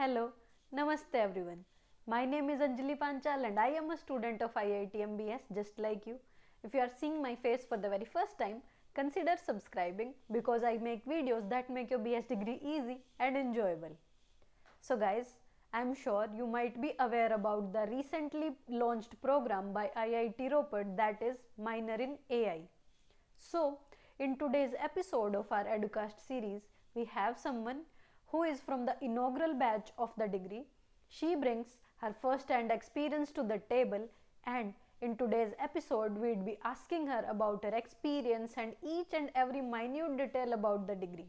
Hello, Namaste everyone. My name is Anjali Panchal and I am a student of IIT MBS just like you. If you are seeing my face for the very first time, consider subscribing because I make videos that make your BS degree easy and enjoyable. So guys, I'm sure you might be aware about the recently launched program by IIT Ropar, that is Minor in AI. So, in today's episode of our Educast series, we have someone who is from the inaugural batch of the degree. She brings her first hand experience to the table, and in today's episode, we'd be asking her about her experience and each and every minute detail about the degree.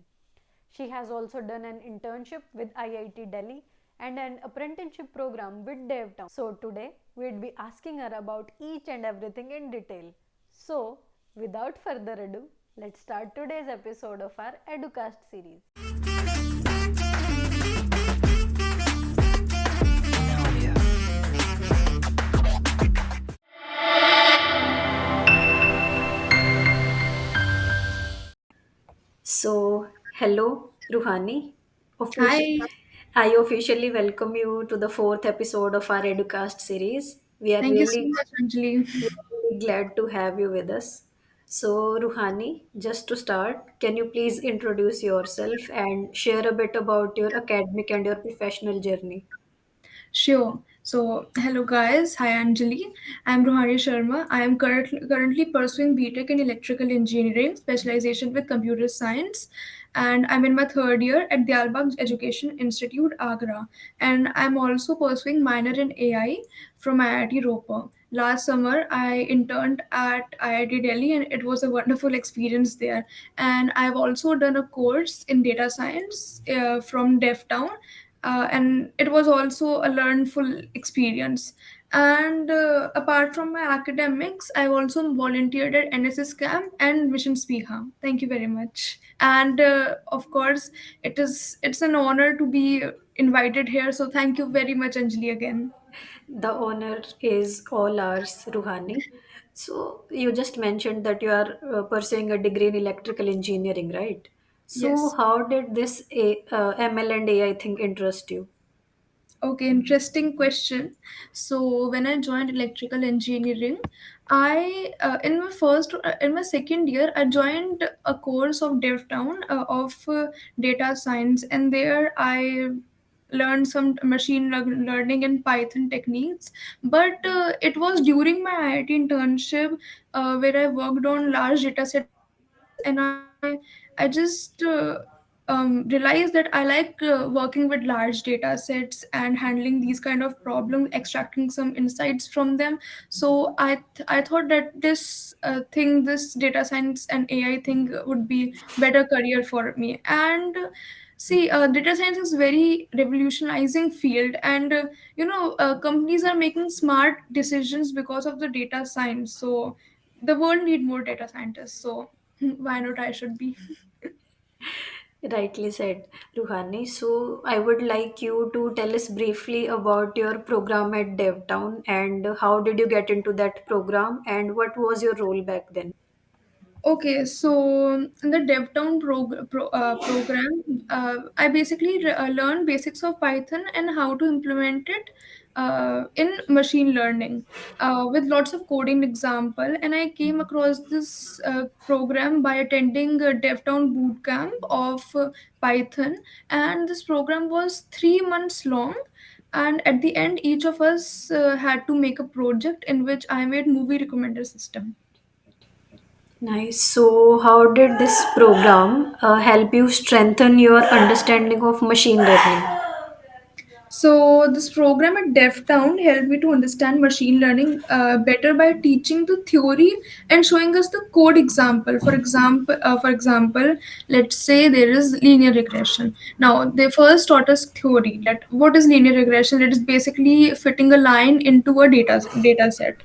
She has also done an internship with IIT Delhi and an apprenticeship program with DevTown. So today we'd be asking her about each and everything in detail. So without further ado, let's start today's episode of our EduCast series. So, hello, Ruhani. Officially, Hi, I officially welcome you to the fourth episode of our EduCast series. We are thank you so really, much, Anjali. really glad to have you with us. So, Ruhani, just to start, can you please introduce yourself and share a bit about your academic and your professional journey? Sure. So, hello guys. Hi, Anjali. I'm Rohani Sharma. I am currently pursuing BTech in Electrical Engineering, specialization with Computer Science, and I'm in my third year at the Albag Education Institute, Agra. And I'm also pursuing minor in AI from IIT Ropar. Last summer, I interned at IIT Delhi, and it was a wonderful experience there. And I've also done a course in data science from DevTown, and it was also a learnful experience. And apart from my academics, I've also volunteered at NSS camp and Mission Spiha. Thank you very much. And of course, it's an honor to be invited here. So thank you very much, Anjali, again. The honor is all ours, Ruhani. So, you just mentioned that you are pursuing a degree in electrical engineering, right? So, Yes. how did this ML and AI thing interest you? Okay, interesting question. So when I joined electrical engineering, I in my second year I joined a course of DevTown of data science, and there I learned some learning and Python techniques. But it was during my IIT internship where I worked on large data set problems, and I just realized that I like working with large data sets and handling these kind of problems, extracting some insights from them. So I thought that this data science and AI thing would be better career for me. And see, data science is very revolutionizing field, and companies are making smart decisions because of the data science. So the world need more data scientists. So why not I should be. Rightly said, Ruhani. So, I would like you to tell us briefly about your program at DevTown and how did you get into that program and what was your role back then? Okay, so in the program, I basically learned basics of Python and how to implement it in machine learning with lots of coding example. And I came across this program by attending a DevTown bootcamp of Python, and this program was 3 months long. And at the end, each of us had to make a project in which I made movie recommender system. Nice. So, how did this program help you strengthen your understanding of machine learning? So this program at DevTown helped me to understand machine learning better by teaching the theory and showing us the code example. For example, let's say there is linear regression. Now they first taught us theory. That what is linear regression? It is basically fitting a line into a data set,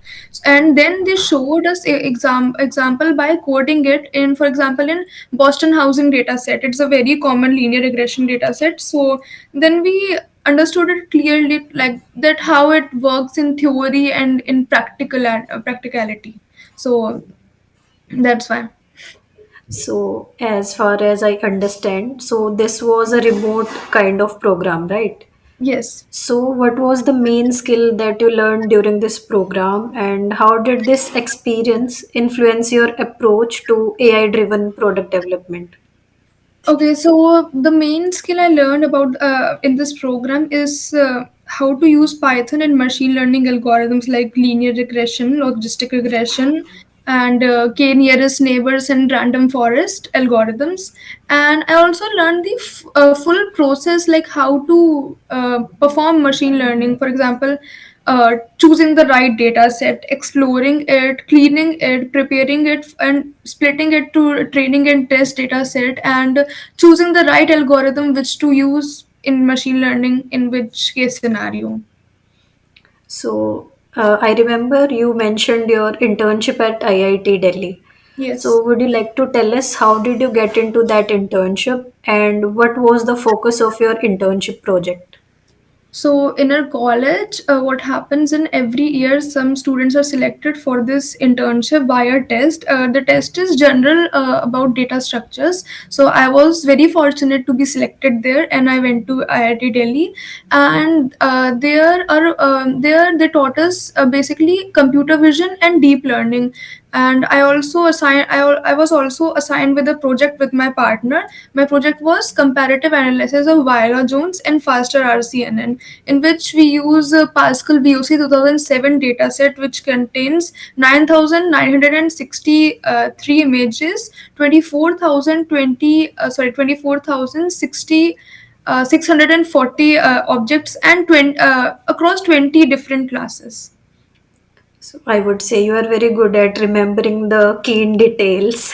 and then they showed us a example by coding it in, for example, in Boston housing data set. It's a very common linear regression data set. So then we understood it clearly, like that how it works in theory and in practicality. So that's why. So, as far as I understand, so this was a remote kind of program, right? Yes. So, what was the main skill that you learned during this program, and how did this experience influence your approach to AI driven product development? Okay, so the main skill I learned about in this program is how to use Python and machine learning algorithms like linear regression, logistic regression, and k nearest neighbors and random forest algorithms. And I also learned the full process, like how to perform machine learning. For example, choosing the right data set, exploring it, cleaning it, preparing it, and splitting it to training and test data set, and choosing the right algorithm which to use in machine learning in which case scenario. So, I remember you mentioned your internship at IIT Delhi. Yes. So, would you like to tell us how did you get into that internship and what was the focus of your internship project? So in our college, what happens in every year, some students are selected for this internship via test. The test is general about data structures. So I was very fortunate to be selected there, and I went to IIT Delhi, and there they taught us basically computer vision and deep learning. And I was also assigned with a project with my partner. My project was comparative analysis of Viola Jones and faster RCNN, in which we use Pascal VOC 2007 dataset, which contains 9,963 images, 24,060 640 objects, and across 20 different classes. So, I would say you are very good at remembering the keen details.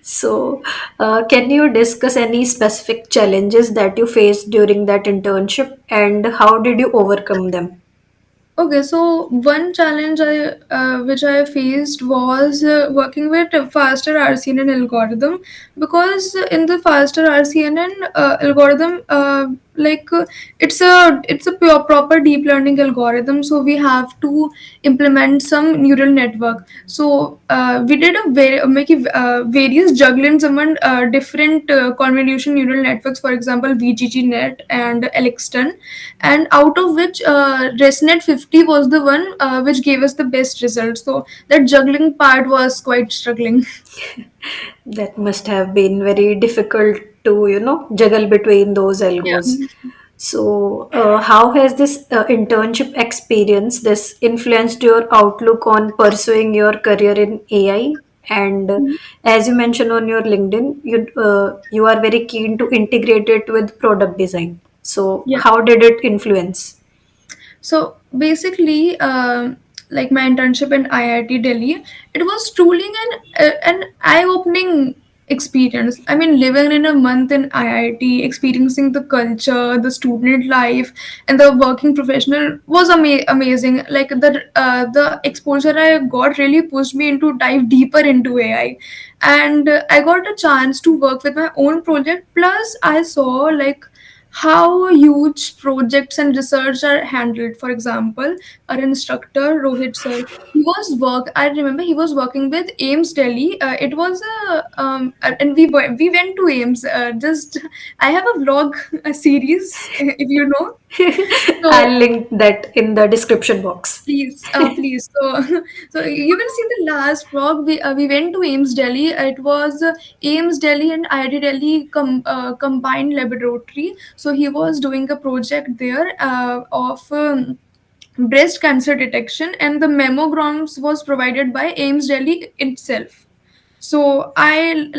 So, can you discuss any specific challenges that you faced during that internship and how did you overcome them? Okay, so one challenge which I faced was working with a faster RCNN algorithm, because in the faster RCNN algorithm, it's a pure proper deep learning algorithm, so we have to implement some neural network. So we did various jugglings among different convolution neural networks, for example VGGNet and Elixton, and out of which ResNet 50 was the one which gave us the best result. So that juggling part was quite struggling. That must have been very difficult to, juggle between those Yeah. algos. So, how has this internship experience this influenced your outlook on pursuing your career in AI? And as you mentioned on your LinkedIn, you are very keen to integrate it with product design. So, Yeah. how did it influence? So basically, like my internship in IIT Delhi, it was truly an eye-opening experience. I mean, living in a month in IIT, experiencing the culture, the student life, and the working professional was amazing. Like the exposure I got really pushed me into dive deeper into AI, and I got a chance to work with my own project. Plus, I saw like how huge projects and research are handled. For example, our instructor Rohit sir, I remember he was working with Ames Delhi. It was and we went to Ames. Just I have a vlog a series if you know. So I'll link that in the description box. please. So, so you can see the last vlog. We went to Ames Delhi. It was Ames Delhi and IIT Delhi combined laboratory. So he was doing a project there of breast cancer detection, and the mammograms was provided by Ames Delhi itself. So I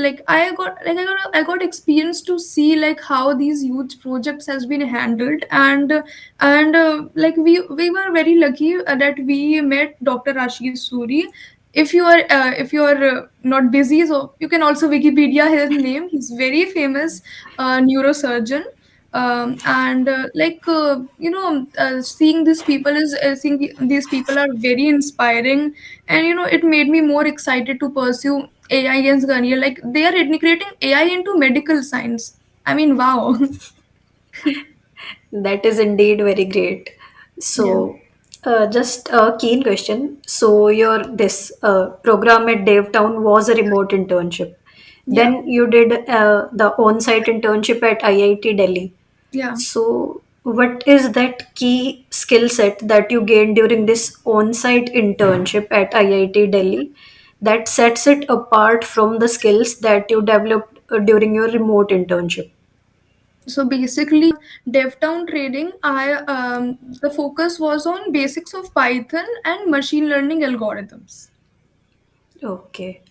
got experience to see like how these huge projects has been handled, and like we were very lucky that we met Dr. Ashish Suri. If you are not busy, so you can also Wikipedia his name. He's very famous neurosurgeon. And seeing these people is seeing these people are very inspiring, and it made me more excited to pursue AI against career. Like they are integrating AI into medical science. I mean, wow. That is indeed very great. Yeah. So, just a keen question. So, your this program at DevTown was a remote internship. Yeah. Then you did the on-site internship at IIT Delhi. Yeah. So, what is that key skill set that you gained during this on-site internship at IIT Delhi that sets it apart from the skills that you developed during your remote internship? So basically, DevTown trading, I the focus was on basics of Python and machine learning algorithms. Okay.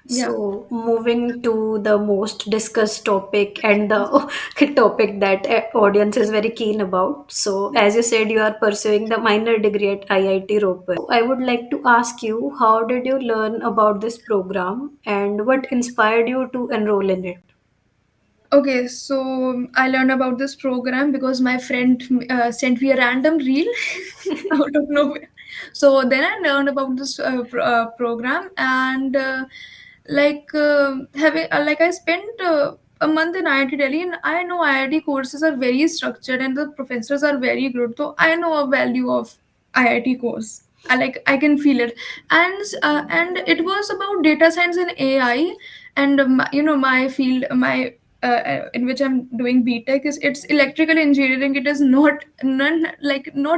Yeah. So, moving to the most discussed topic and the topic that audience is very keen about. So, as you said, you are pursuing the minor degree at IIT Ropar. I would like to ask you, how did you learn about this program and what inspired you to enroll in it? Okay, so I learned about this program because my friend sent me a random reel out of nowhere. So then I learned about this program, and like I spent a month in IIT Delhi, and I know IIT courses are very structured and the professors are very good. So I know a value of IIT course. I can feel it, and it was about data science and AI, and my field, my in which I'm doing BTech, is it's electrical engineering. It is not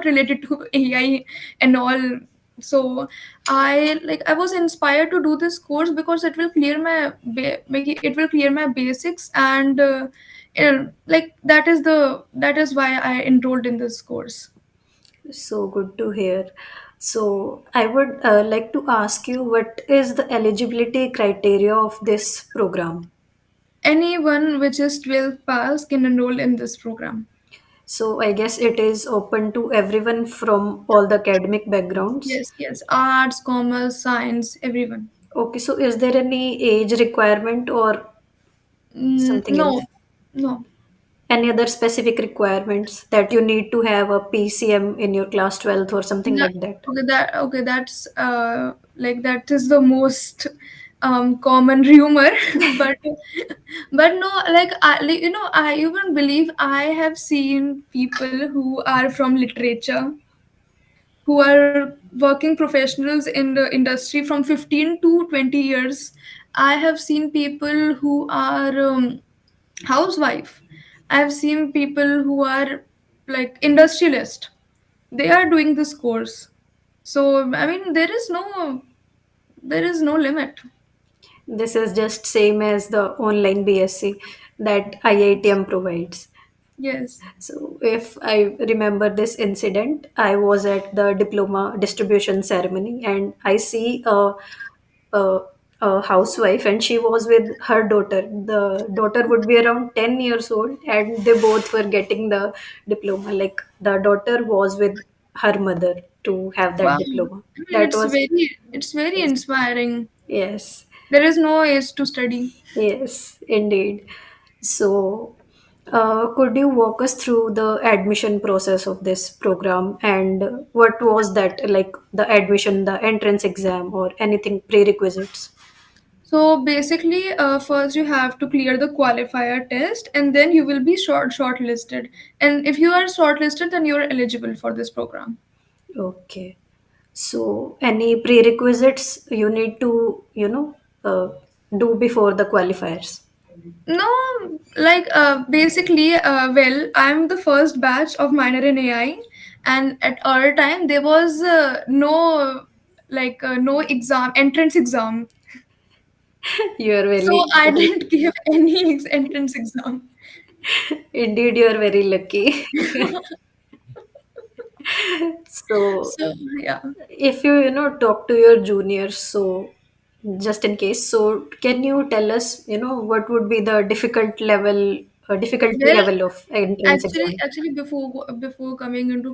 related to AI and all. So I was inspired to do this course because it will clear it will clear my basics, and like that is why I enrolled in this course. So good to hear. So, I would like to ask you, what is the eligibility criteria of this program? Anyone which is 12 pass can enroll in this program. So I guess it is open to everyone from all the academic backgrounds. Yes, yes, arts, commerce, science, everyone. Okay, so is there any age requirement or something No, else? no. Any other specific requirements that you need to have a PCM in your class 12th or something That, like that? that's like that is the most common rumor, but no, I even believe I have seen people who are from literature, who are working professionals in the industry from 15 to 20 years. I have seen people who are housewife. I've seen people who are like industrialist. They are doing this course. So I mean, there is no limit. This is just same as the online BSc that IITM provides. Yes. So, if I remember this incident, I was at the diploma distribution ceremony and I see a, a housewife and she was with her daughter. The daughter would be around 10 years old and they both were getting the diploma. Like the daughter was with her mother to have Wow. that diploma. I mean, That was, it's very yes, inspiring. yes. There is no age to study. Yes, indeed. So, could you walk us through the admission process of this program and what was that like the admission, the entrance exam, or anything prerequisites? So basically, first you have to clear the qualifier test, and then you will be shortlisted. And if you are shortlisted, then you are eligible for this program. Okay. So, any prerequisites you need to, do before the qualifiers? No, basically, well, I'm the first batch of minor in AI, and at our time there was no exam, entrance exam. You are So very, I didn't give any entrance exam. indeed, you are very lucky. So, So yeah. if you talk to your juniors, so just in case, so can you tell us what would be the difficulty Well, level of entrance exam? actually, before coming into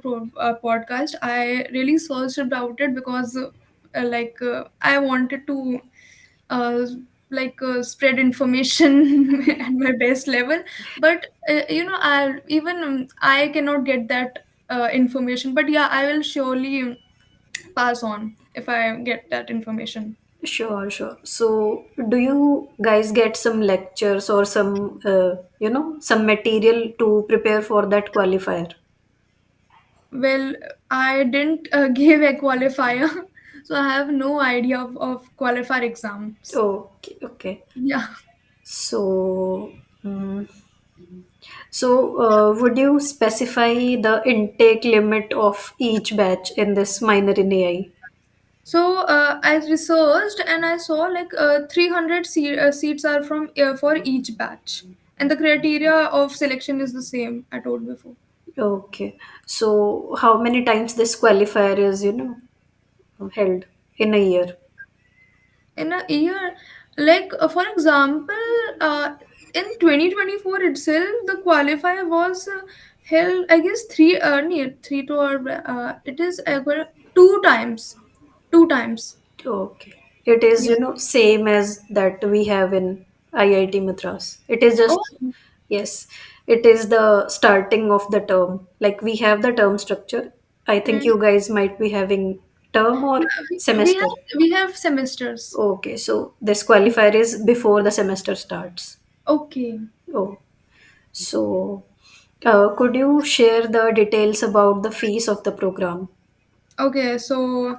podcast, I really searched about it because I wanted to uh, spread information at my best level, but I cannot get that information. But yeah, I will surely pass on if I get that information. Sure, sure. So do you guys get some lectures or some some material to prepare for that qualifier? Well, I didn't give a qualifier, so I have no idea of qualifier exams. Okay, okay. Yeah. So, mm, So, would you specify the intake limit of each batch in this minor in AI? So I researched and I saw like 300 seats are from for each batch, and the criteria of selection is the same I told before. Okay. So, how many times this qualifier is, held in a year? In a year, like for example, in 2024 itself, the qualifier was held, I guess, near three to or it is two times, two times. Okay. It is, Yeah. same as that we have in IIT Madras. It is Oh. just, yes, it is the starting of the term. Like we have the term structure. I think Mm. you guys might be having term or Yeah, semester. we have semesters. Okay, so this qualifier is before the semester starts. Okay. Oh, so could you share the details about the fees of the program? Okay, so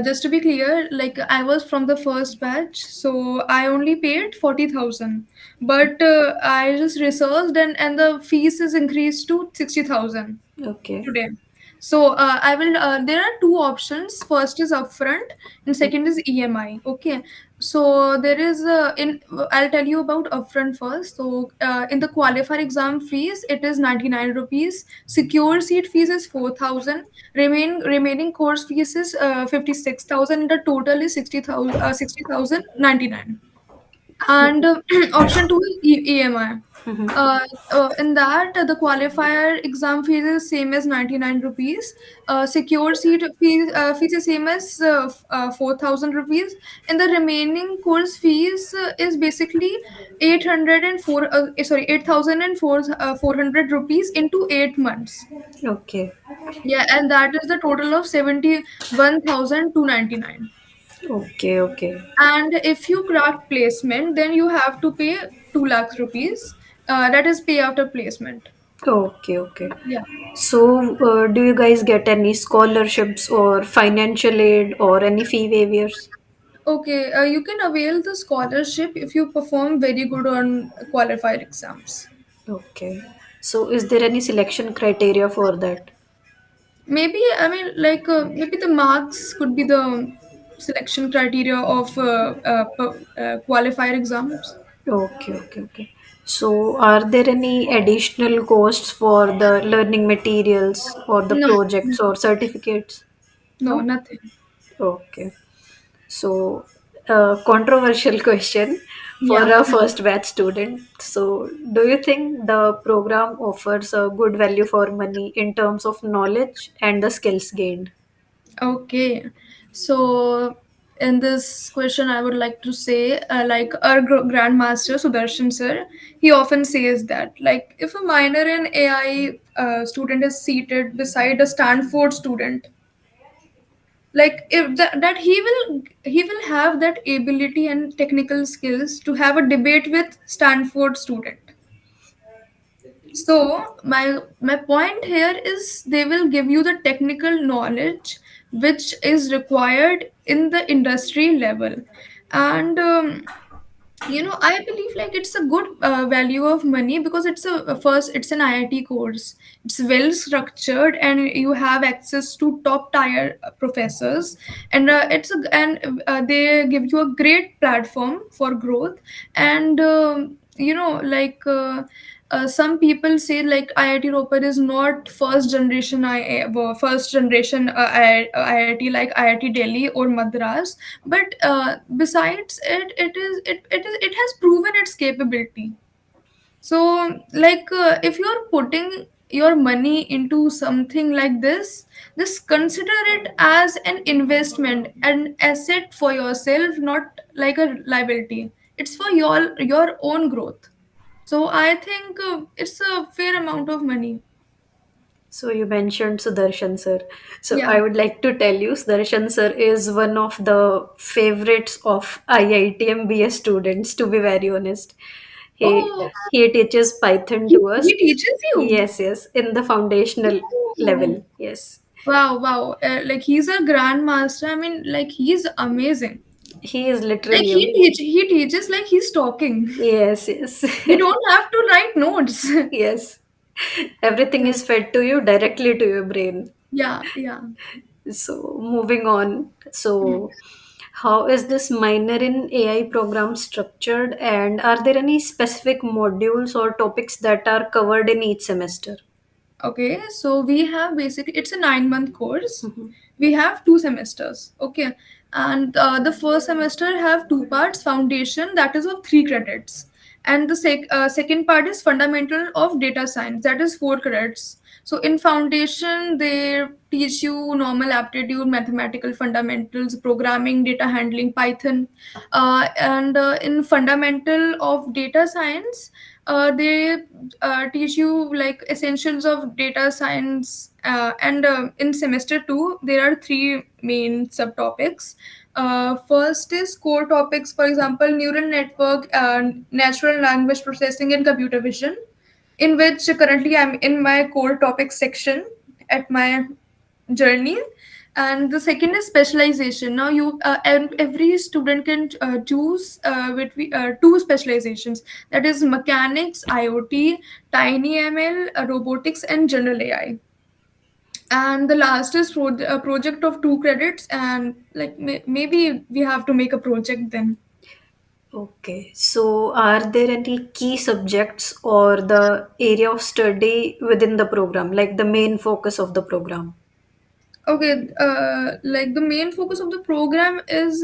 just to be clear, like I was from the first batch, so I only paid 40,000. But I just researched and the fees is increased to 60,000 Okay, today. So I will. There are two options. First is upfront, and second is EMI. Okay. So there is in. I'll tell you about upfront first. So in the qualifier exam fees, it is 99 rupees. Secure seat fees is 4,000. Remaining course fees is 56,000. The total is 60,099. And option two is EMI. Uh, in that, the qualifier exam fees is same as 99 rupees. Secure seat fees is same as 4,000 rupees. And the remaining course fees is basically 804, 8,004 400 rupees into 8 months. okay, Yeah, and that is the total of 71,299. okay, okay. And if you crack placement, then you have to pay 2 lakhs rupees. That is pay after placement. Okay, okay. Yeah. So, do you guys get any scholarships or financial aid or any fee waivers? Okay, you can avail the scholarship if you perform very good on qualified exams. Okay. So, is there any selection criteria for that? Maybe, I mean, like, maybe the marks could be the selection criteria of qualified exams. Okay, okay, okay. So, are there any additional costs for the learning materials or the No, projects or certificates? no, No? nothing. Okay. So, controversial question for Yeah. a first batch student. So, do you think the program offers a good value for money in terms of knowledge and the skills gained? Okay, so in this question, I would like to say, like our grandmaster Sudarshan sir, he often says that, like, if a minor in AI student is seated beside a Stanford student, like if that he will have that ability and technical skills to have a debate with Stanford student. So my point here is they will give you the technical knowledge which is required in the industry level, and I believe like it's a good value of money because it's an IIT course. It's well structured and you have access to top tier professors, and they give you a great platform for growth. And like some people say like IIT Roper is not first generation IIT like IIT Delhi or Madras, but besides it has proven its capability. So like if you're putting your money into something like this, just consider it as an investment, an asset for yourself, not like a liability. It's for your own growth. So I think it's a fair amount of money. So you mentioned Sudarshan sir. So Yeah. I would like to tell you, Sudarshan sir is one of the favorites of IIT MBS students. To be very honest, he Oh, he teaches Python he, to us. he teaches you. Yes, yes, in the foundational Oh. level. Yes. Wow, wow. Like he's a grandmaster. I mean, like he's amazing. He is Like literally a he brain. he teaches like he's talking. Yes, yes. We don't have to write notes. Yes. Everything Yeah, is fed to you directly to your brain. yeah, yeah. So, moving on. Hmm. So, how is this minor in AI program structured, and are there any specific modules or topics that are covered in each semester? Okay, so we have basically it's a 9 month course. Mhm. We have 2 semesters. Okay, and the first semester have two parts: foundation, that is of 3 credits, and the second part is fundamental of data science, that is 4 credits. So in foundation, they teach you normal aptitude, mathematical fundamentals, programming, data handling, Python, and in fundamental of data science, they teach you like essentials of data science, and in semester 2 there are three main subtopics. First is core topics, for example neural network, natural language processing, and computer vision, in which currently I'm in my core topic section at my journey. And the second is specialization. Now you and every student can choose between two specializations, that is mechanics, IoT, tiny ML, robotics, and general AI. And the last is a project of 2 credits, and like maybe we have to make a project then. Okay, so are there any key subjects or the area of study within the program, like the main focus of the program? Okay, like the main focus of the program is,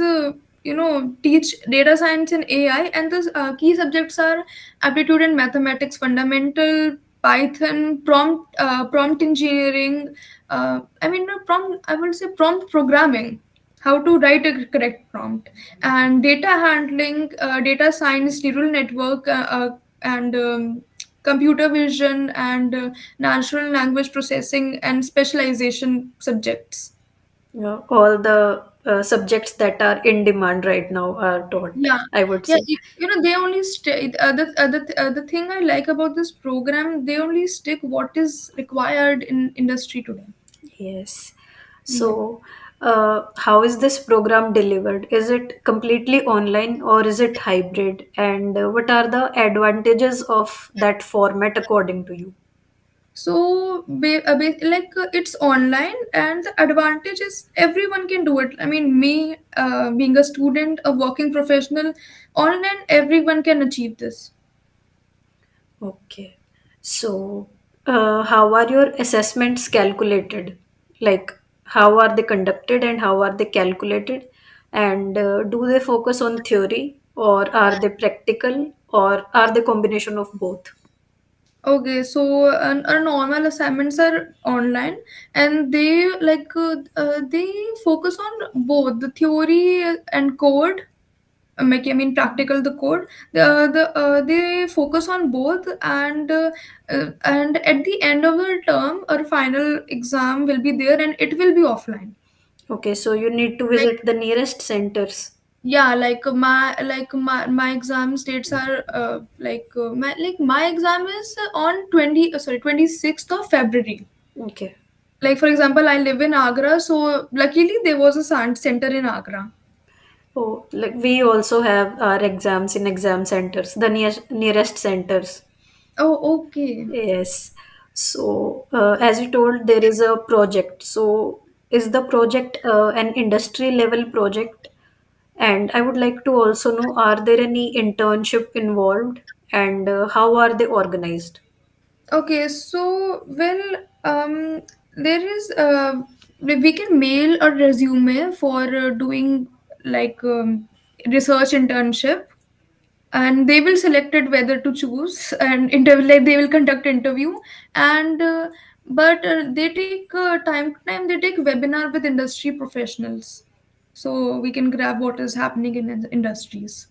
teach data science and AI, and the key subjects are aptitude and mathematics, fundamental, Python, prompt engineering. I mean, not prompt. I would say prompt programming, how to write a correct prompt, and data handling, data science, neural network, and computer vision, and natural language processing, and specialization subjects. Yeah, all the subjects that are in demand right now are taught, Yeah, I would yeah. say. They only stay. The thing I like about this program, they only stick what is required in industry today. Yes. Yeah. So, how is this program delivered? Is it completely online or is it hybrid? And what are the advantages of that format according to you? So, it's online, and the advantage is everyone can do it. I mean, me, being a student, a working professional, online, everyone can achieve this. Okay. So, how are your assessments calculated? Like, how are they conducted and how are they calculated? And do they focus on theory or are they practical or are they combination of both? Okay, so our normal assignments are online, and they focus on both the theory and code. I mean, practical the code. They focus on both, and at the end of the term, our final exam will be there, and it will be offline. Okay, so you need to Like visit the nearest centers. yeah, my exam dates are my exam is on 26th of February. Okay. Like for example, I live in Agra, so luckily there was a science center in Agra. Oh, like we also have our exams in exam centers, the nearest centers. Oh, okay. Yes. So, as you told, there is a project. So, is the project an industry level project? And I would like to also know, are there any internship involved and how are they organized? Okay, so there is we can mail a resume for doing like research internship, and they will select it whether to choose, and like they will conduct interview, and but they take time they take webinar with industry professionals, so we can grab what is happening in industries.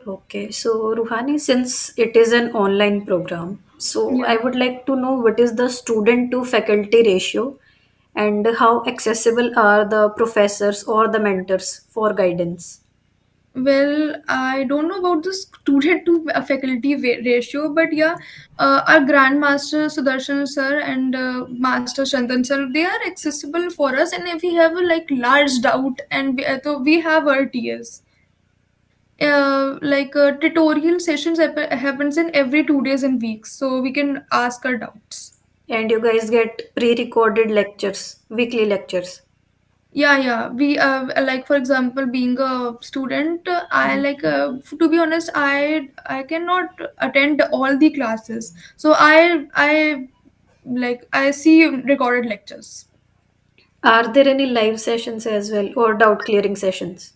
Okay, so Ruhani, since it is an online program, so Yeah. I would like to know what is the student to faculty ratio and how accessible are the professors or the mentors for guidance. Well, I don't know about the student to faculty ratio, but yeah, our Grandmaster Sudarshan sir and Master Chandan sir, they are accessible for us. And if we have a like large doubt, and so we have our TS. tutorial sessions happens in every 2 days and weeks, so we can ask our doubts. And you guys get pre-recorded lectures, weekly lectures. Yeah, yeah. We like for example, being a student, I Mhm. like to be honest, I cannot attend all the classes. So I see recorded lectures. Are there any live sessions as well or doubt clearing sessions?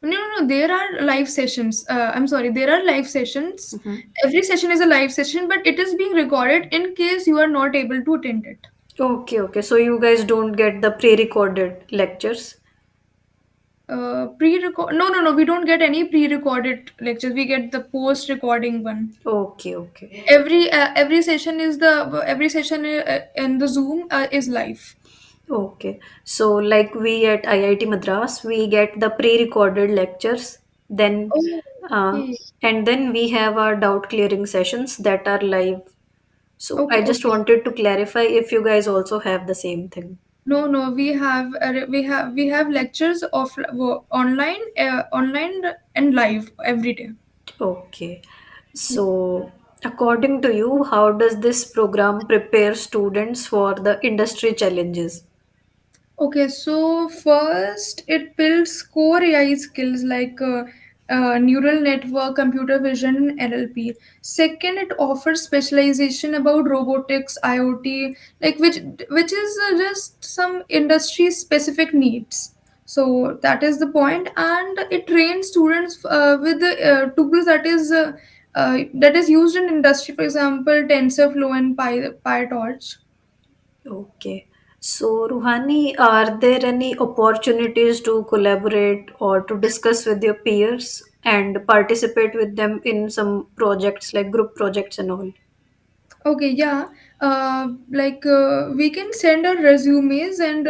No, no, no. There are live sessions. I'm sorry. There are live sessions. Mhm. Every session is a live session, but it is being recorded in case you are not able to attend it. Okay, okay. So you guys don't get the pre-recorded lectures. Pre-record? No, no, no. We don't get any pre-recorded lectures. We get the post-recording one. Okay, okay. Every session in the Zoom is live. Okay. So like we at IIT Madras, we get the pre-recorded lectures, then Oh, uh, okay. and then we have our doubt clearing sessions that are live. So I Okay, just okay. wanted to clarify if you guys also have the same thing. No, no. We have lectures online, online and live every day. Okay. So according to you, how does this program prepare students for the industry challenges? Okay, so first it builds core AI skills like neural network, computer vision, and NLP. Second, it offers specialization about robotics, IoT, like which is just some industry specific needs. So that is the point, and it trains students with the tools that is used in industry. For example, TensorFlow and PyTorch. Okay. So, Ruhani, are there any opportunities to collaborate or to discuss with your peers and participate with them in some projects like group projects and all? Okay, yeah. We can send our resumes and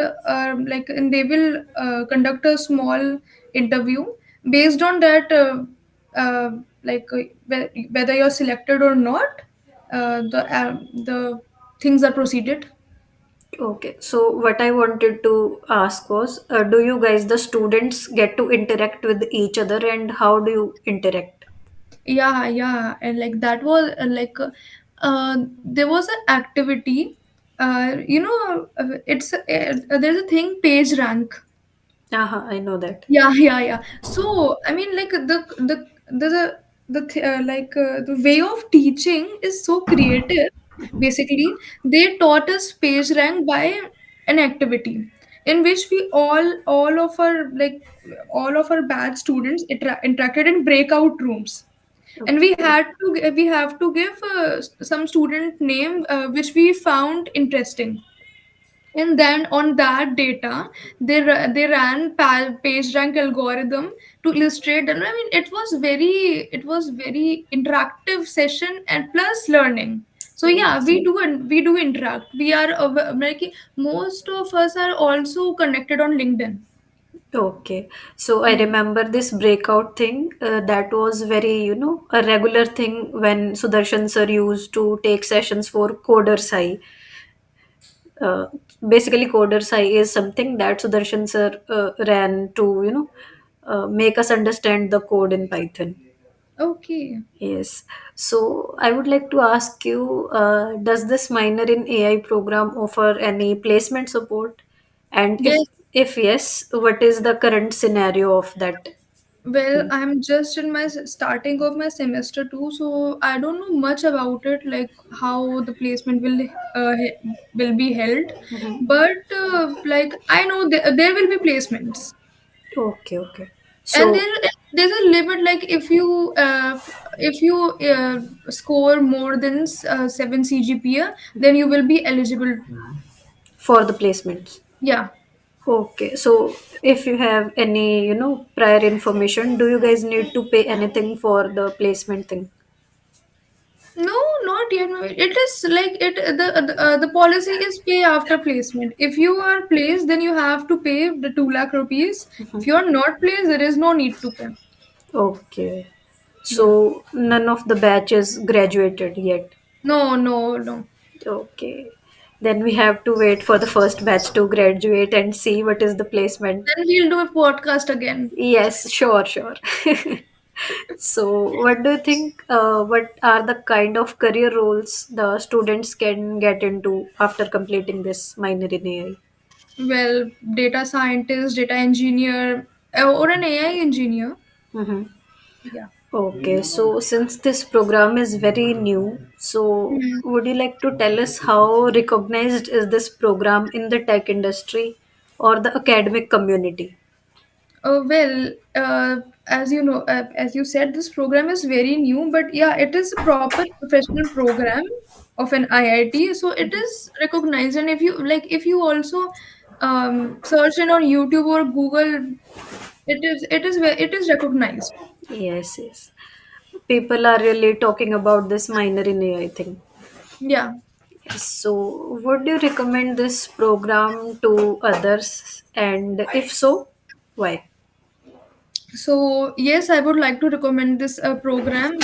they will conduct a small interview based on that. Uh, Whether you're selected or not, the things are proceeded. Okay. So, what I wanted to ask was, do you guys, the students, get to interact with each other and how do you interact? Yeah, yeah, and like that was there was an activity. There's a thing page rank. I know that. Yeah, yeah, yeah. So I mean, like the way of teaching is so creative. Basically, they taught us page rank by an activity in which we all of our batch students interacted in breakout rooms, and Okay. we have to give some student name which we found interesting, and then on that data they ran page rank algorithm to illustrate that. I mean, it was very interactive session and plus learning. So yeah, Yes. we do interact. We are like most of us are also connected on LinkedIn. Okay, so I Yeah. remember this breakout thing. That was very, a regular thing when Sudarshan sir used to take sessions for Coder Sai. Uh, Basically, Coder Sai is something that Sudarshan sir ran to, make us understand the code in Python. Okay. Yes. So I would like to ask you, does this minor in AI program offer any placement support? And Yes. if yes, what is the current scenario of that Well, thing? I'm just in my starting of my semester too, so I don't know much about it, like how the placement will be held. Mhm. But I know there will be placements, Okay, okay. and So, there's a limit. Like if you score more than 7 CGPA, then you will be eligible. for the placements. Yeah. Okay, so if you have any, prior information, do you guys need to pay anything for the placement thing? No, not yet. No. It is like it the policy is pay after placement. If you are placed, then you have to pay the 2 lakh rupees. If you are not placed, there is no need to pay. Okay. Yeah. So none of the batches graduated yet. No, no, no. Okay. Then we have to wait for the first batch to graduate and see what is the placement. Then we'll do a podcast again. Yes, sure, sure. So, what do you think? What are the kind of career roles the students can get into after completing this minor in AI? Well, data scientist, data engineer, or an AI engineer. Mm-hmm. Yeah. Okay, so since this program is very new, so would you like to tell us how recognized is this program in the tech industry or the academic community? Well, as you know, as you said, this program is very new, but yeah, it is a proper professional program of an IIT, so it is recognized. And if you like, if you also search it on YouTube or Google, it is recognized. Yes, yes. People are really talking about this minor in AI thing. Yeah. So, would you recommend this program to others? And if so, why? So yes, I would like to recommend this program.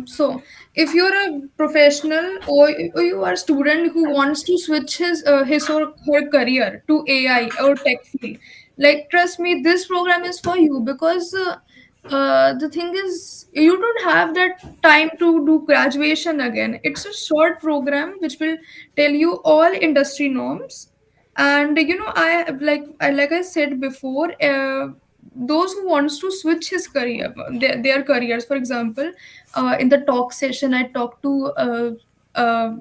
So if you're a professional or you are a student who wants to switch his or her career to AI or tech field, like trust me, this program is for you because the thing is you don't have that time to do graduation again. It's a short program which will tell you all industry norms, and you know like I said before, those who wants to switch his career, their careers. For example, in the talk session I talked to uh,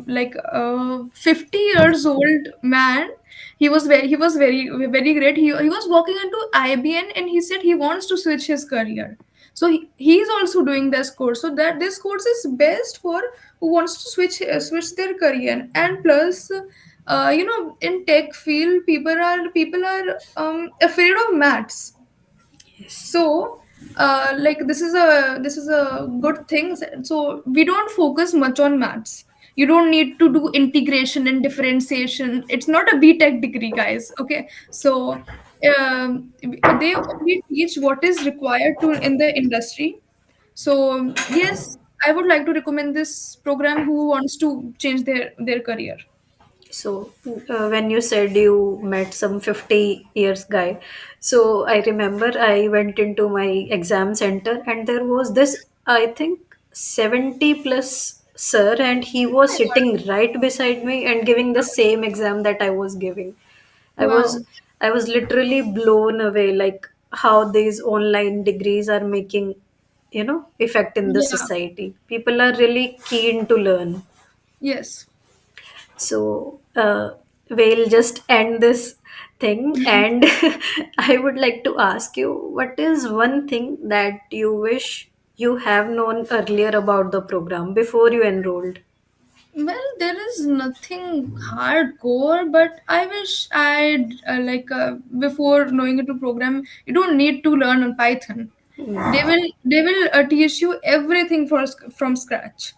like a 50 years old man. He was very great. He was walking into IBN and he said he wants to switch his career, so he's also doing this course, so that this course is best for who wants to switch their career. And plus, you know, in tech field, people are afraid of maths. Yes. So like this is a good thing. So we don't focus much on maths. You don't need to do integration and differentiation. It's not a BTech degree, guys. Okay, so they only teach what is required to in the industry. So yes, I would like to recommend this program who wants to change their career. So, when you said you met some 50 years guy, so I remember I went into my exam center and there was this, I think, 70 plus sir, and he was sitting right beside me and giving the same exam that I was giving. I was Wow. I was literally blown away, like how these online degrees are making, effect in the Yeah. society. People are really keen to learn. Yes. So we'll just end this thing, and I would like to ask you, what is one thing that you wish you have known earlier about the program before you enrolled? Well, there is nothing hardcore, but I wish I'd before knowing it to program, you don't need to learn on Python. They will teach you everything from scratch.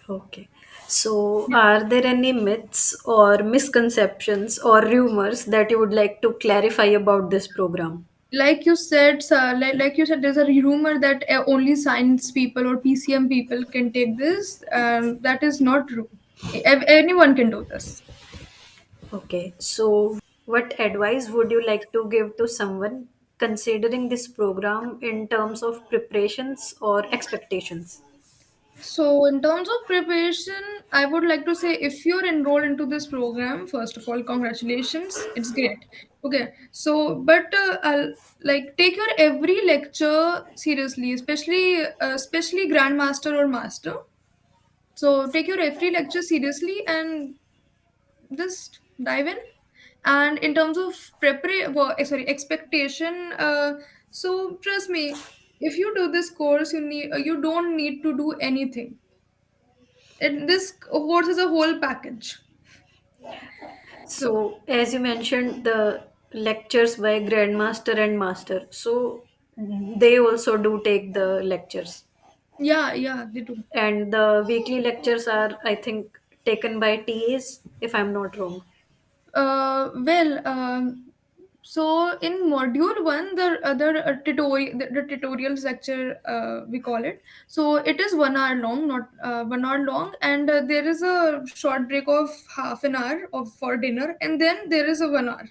Okay. So, are there any myths or misconceptions or rumors that you would like to clarify about this program? Like you said, like you said, there's a rumor that only science people or PCM people can take this. That is not true. Anyone can do this. Okay, so what advice would you like to give to someone considering this program in terms of preparations or expectations? So, in terms of preparation, I would like to say if you're enrolled into this program, first of all, congratulations, it's great. Okay, so but I'll like take your every lecture seriously, especially grandmaster or master. So take your every lecture seriously and just dive in. And in terms of expectation, so trust me, if you do this course, you don't need to do anything. This course is a whole package. So So, as you mentioned, the lectures by Grandmaster and Master, so they also do take the lectures, yeah, yeah, they do. and the weekly lectures are, I think, taken by TAs, if I'm not wrong. Well, so in module one, the other the tutorial lecture, we call it. So it is 1 hour long, not 1 hour long, and there is a short break of half an hour of for dinner, and then there is a 1 hour.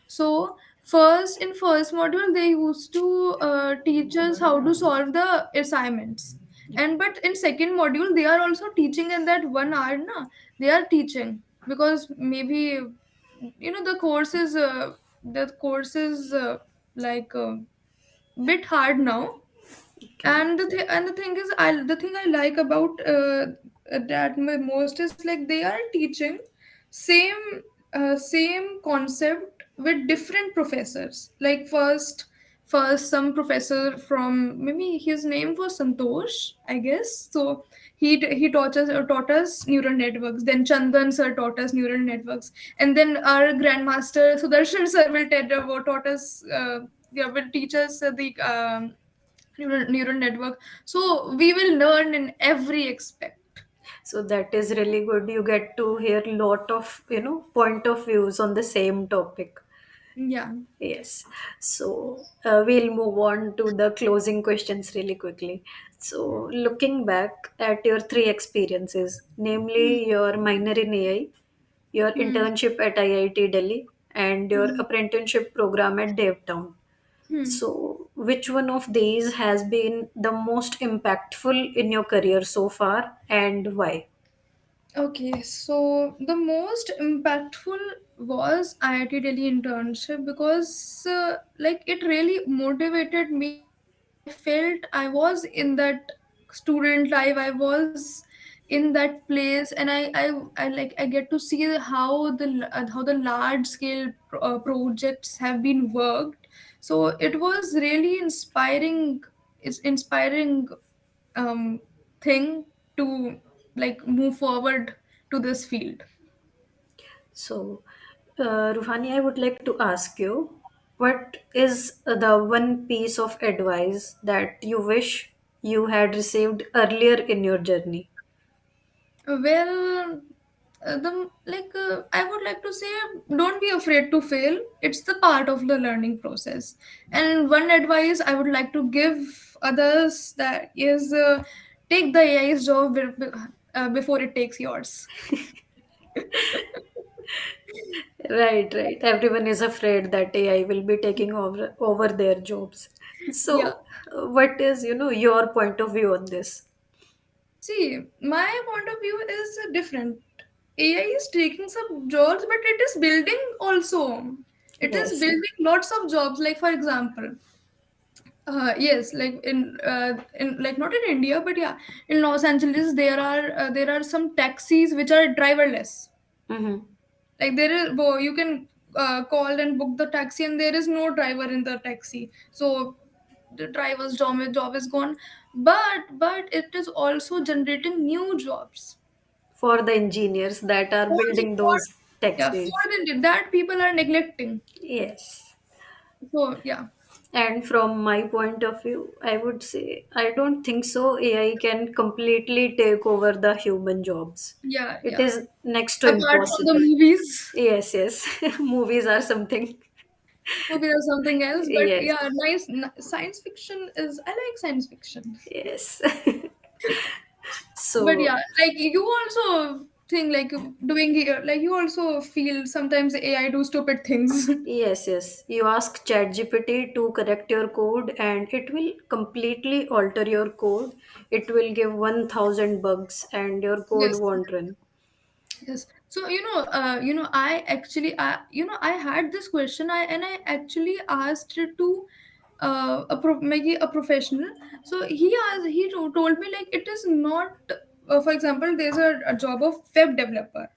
So First, in first module they used to teach us how to solve the assignments, and but in second module they are also teaching in that 1 hour na, they are teaching, because maybe the course is like bit hard now. And the thing is, the thing I like about that most is like they are teaching same same concept with different professors. Like first some professor from, maybe his name was Santosh, I guess. So he taught us neural networks. Then Chandan sir taught us neural networks, and then our grandmaster Sudarshan sir taught us yeah, will teach us the neural network. So we will learn in every aspect. So that is really good. You get to hear lot of, point of views on the same topic. Yeah. Yes. So we'll move on to the closing questions really quickly. So looking back at your three experiences, Hmm. namely your minor in AI, your Hmm. internship at IIT Delhi, and your Hmm. apprenticeship program at DevTown. Hmm. So, which one of these has been the most impactful in your career so far, and why? Okay, so the most impactful was IIT Delhi internship, because like it really motivated me. I felt I was in that student life. I was in that place, and I get to see how the large scale projects have been worked. So it was really inspiring. It's inspiring um, thing to like move forward to this field. So, Ruhani, I would like to ask you, what is the one piece of advice that you wish you had received earlier in your journey? Well, I would like to say, don't be afraid to fail. It's the part of the learning process. And one advice I would like to give others that is, take the AI's job before it takes yours. Right, right. Everyone is afraid that AI will be taking over their jobs. Yeah. So, what is, your point of view on this? See, my point of view is different. AI is taking some jobs, but it is building also. It is Yes. building lots of jobs. Like for example, yes, like in like not in India, but yeah, in Los Angeles there are some taxis which are driverless. Mm-hmm. Like there is, you can call and book the taxi, and there is no driver in the taxi. So the driver's job is gone. But it is also generating new jobs For the engineers that are for the building for those yeah, taxis. for the that people are neglecting. Yes. So yeah. And from my point of view, I would say I don't think so. AI can completely take over the human jobs. Yeah, It yeah. is next to Apart from the impossible. movies, Yes, yes. Movies are something. maybe there's something else. But Yes, yeah, science fiction is, I like science fiction. yes. But So, yeah, like you also think like like you also feel sometimes AI do stupid things. yes, yes. You ask ChatGPT to correct your code and it will completely alter your code. It will give 1000 bugs and your code Yes. won't run. Yes. So I actually, I had this question. I actually asked it to maybe a professional. So he told me like it is not. For example, there's a job of web developer.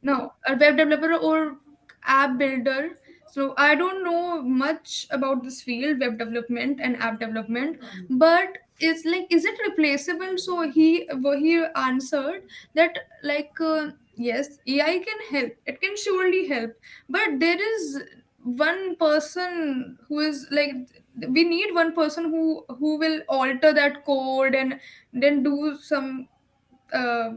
No, a web developer or app builder. So I don't know much about this field, web development and app development, but it's like, is it replaceable? So he answered that like yes, AI can help. It can surely help, but there is one person who is like, we need one person who will alter that code and then do some uh,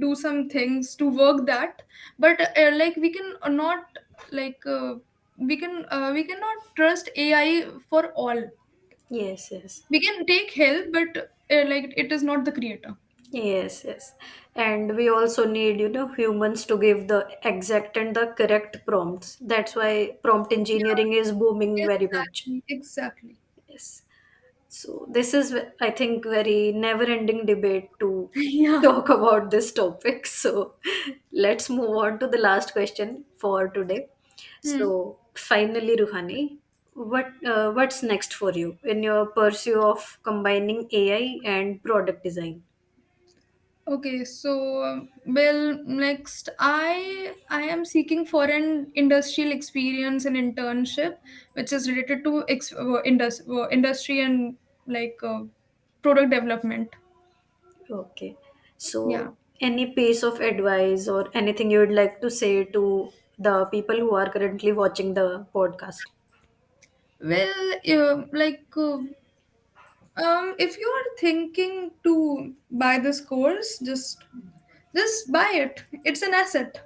do some things to work that. But like we can not like we cannot trust AI for all. Yes, yes. We can take help, but like it is not the creator. Yes, yes. And we also need, humans to give the exact and the correct prompts. That's why prompt Yeah, engineering is booming very much. exactly, exactly. Yes. So this is, I think, very never-ending debate to Yeah. talk about this topic. So let's move on to the last question for today. Hmm. So finally, Ruhani, what's next for you in your pursuit of combining AI and product design? Okay, so well, next I am seeking for an industrial experience and internship, which is related to industry and like product development. Okay. Yeah. So any piece of advice or anything you would like to say to the people who are currently watching the podcast? Well, if you are thinking to buy this course, just buy it. It's an asset.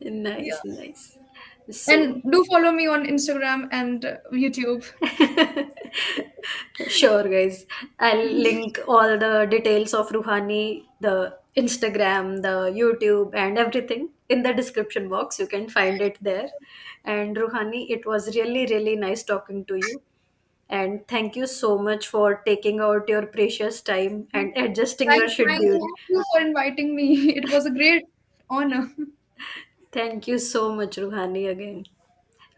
Yeah. Nice, nice. So And do follow me on Instagram and YouTube. sure, guys. I'll link all the details of Ruhani, the Instagram, the YouTube, and everything in the description box. You can find it there. And Ruhani, it was really, really nice talking to you. And thank you so much for taking out your precious time and adjusting your schedule. Thank you for inviting me. It was a great honor. Thank you so much, Ruhani, again.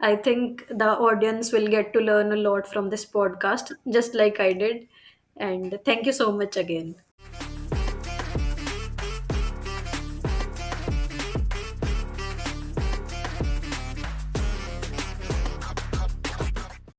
I think the audience will get to learn a lot from this podcast, just like I did. And thank you so much again.